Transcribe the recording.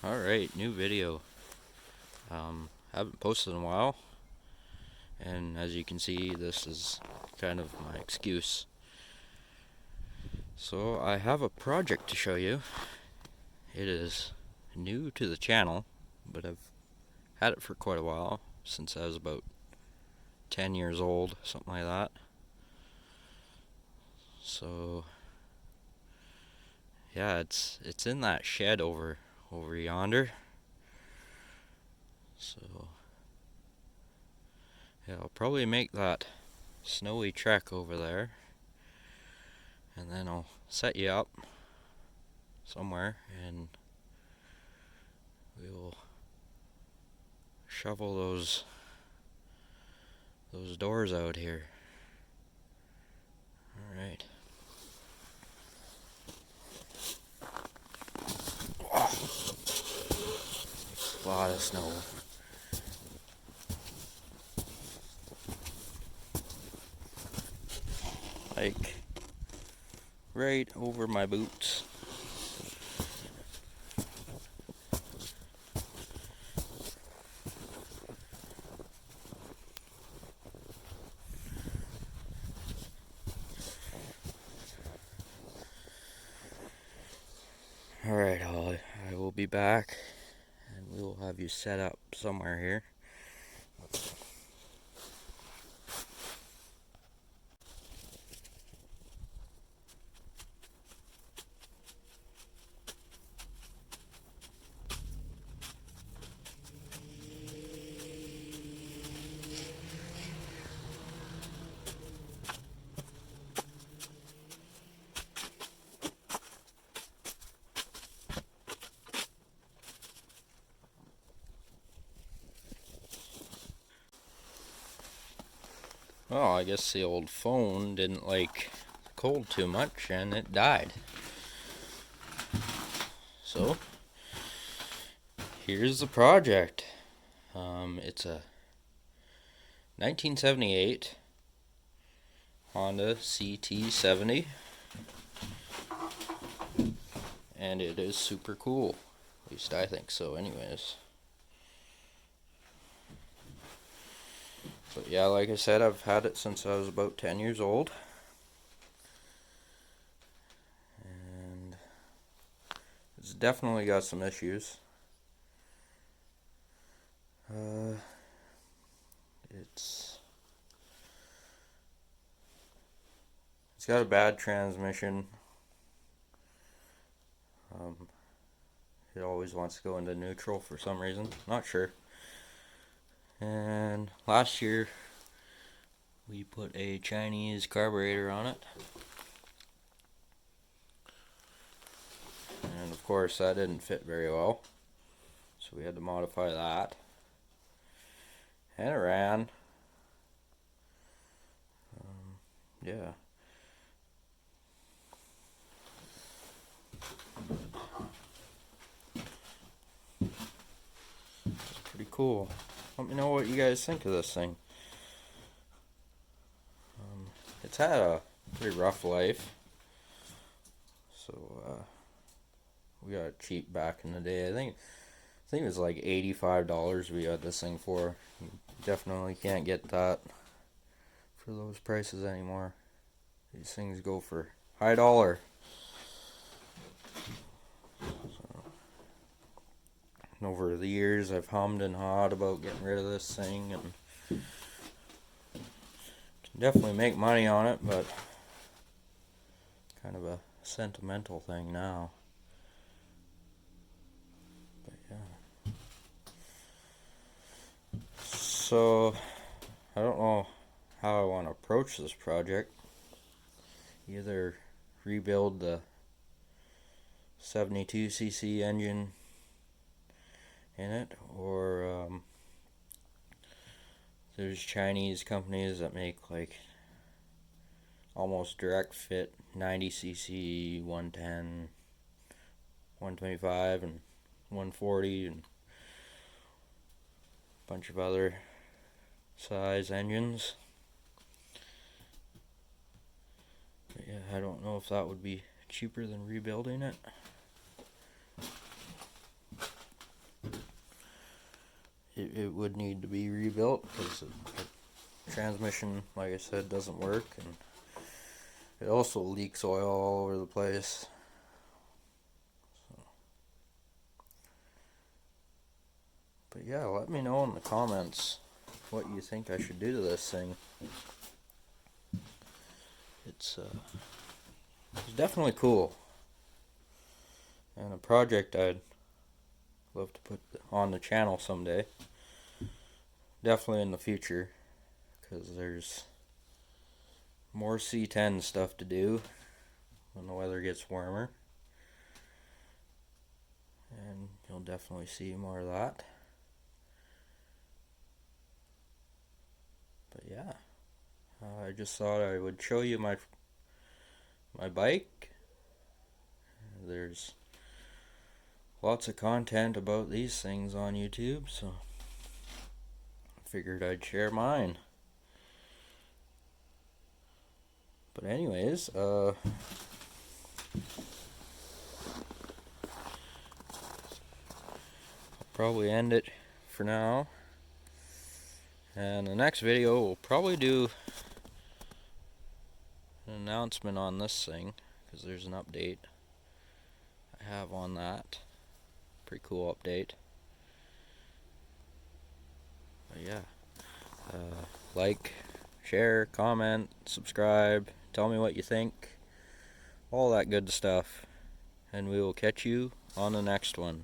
Alright, new video. Haven't posted in a while, and as you can see, this is kind of my excuse. So I have a project to show you. It is new to the channel, but I've had it for quite a while, since I was about 10 years old, something like that. So yeah, it's in that shed over yonder. So yeah, I'll probably make that snowy trek over there, and then I'll set you up somewhere and we'll shovel those doors out here. Alright. A lot of snow. Like right over my boots. Alright, I will be back and we will have you set up somewhere here. Oh, I guess the old phone didn't like the cold too much and it died. So, here's the project. It's a 1978 Honda Ct70, and it is super cool. At least I think so anyways. But yeah, like I said, I've had it since I was about 10 years old. And it's definitely got some issues. It's got a bad transmission. It always wants to go into neutral for some reason. Not sure. And last year we put a Chinese carburetor on it. And of course that didn't fit very well. So we had to modify that. And it ran. Yeah. It's pretty cool. Let me know what you guys think of this thing. It's had a pretty rough life. So we got it cheap back in the day. I think it was like $85 we got this thing for. You definitely can't get that for those prices anymore. These things go for high dollar. So, over the years I've hummed and hawed about getting rid of this thing, and can definitely make money on it, but kind of a sentimental thing now. But yeah. So I don't know how I want to approach this project. Either rebuild the 72cc engine in it, or there's Chinese companies that make like almost direct fit 90cc, 110, 125, and 140, and a bunch of other size engines. But yeah, I don't know if that would be cheaper than rebuilding it. it would need to be rebuilt because the transmission, like I said, doesn't work, and it also leaks oil all over the place. So. But yeah, let me know in the comments what you think I should do to this thing. It's definitely cool, and a project I'd love to put on the channel someday. Definitely in the future, because there's more C10 stuff to do when the weather gets warmer, and you'll definitely see more of that. But yeah, I just thought I would show you my bike. There's lots of content about these things on YouTube, so I figured I'd share mine. But anyways, I'll probably end it for now. And the next video we'll probably do an announcement on this thing, because there's an update I have on that. Pretty cool update. But yeah, like, share, comment, subscribe, tell me what you think, all that good stuff, and we will catch you on the next one.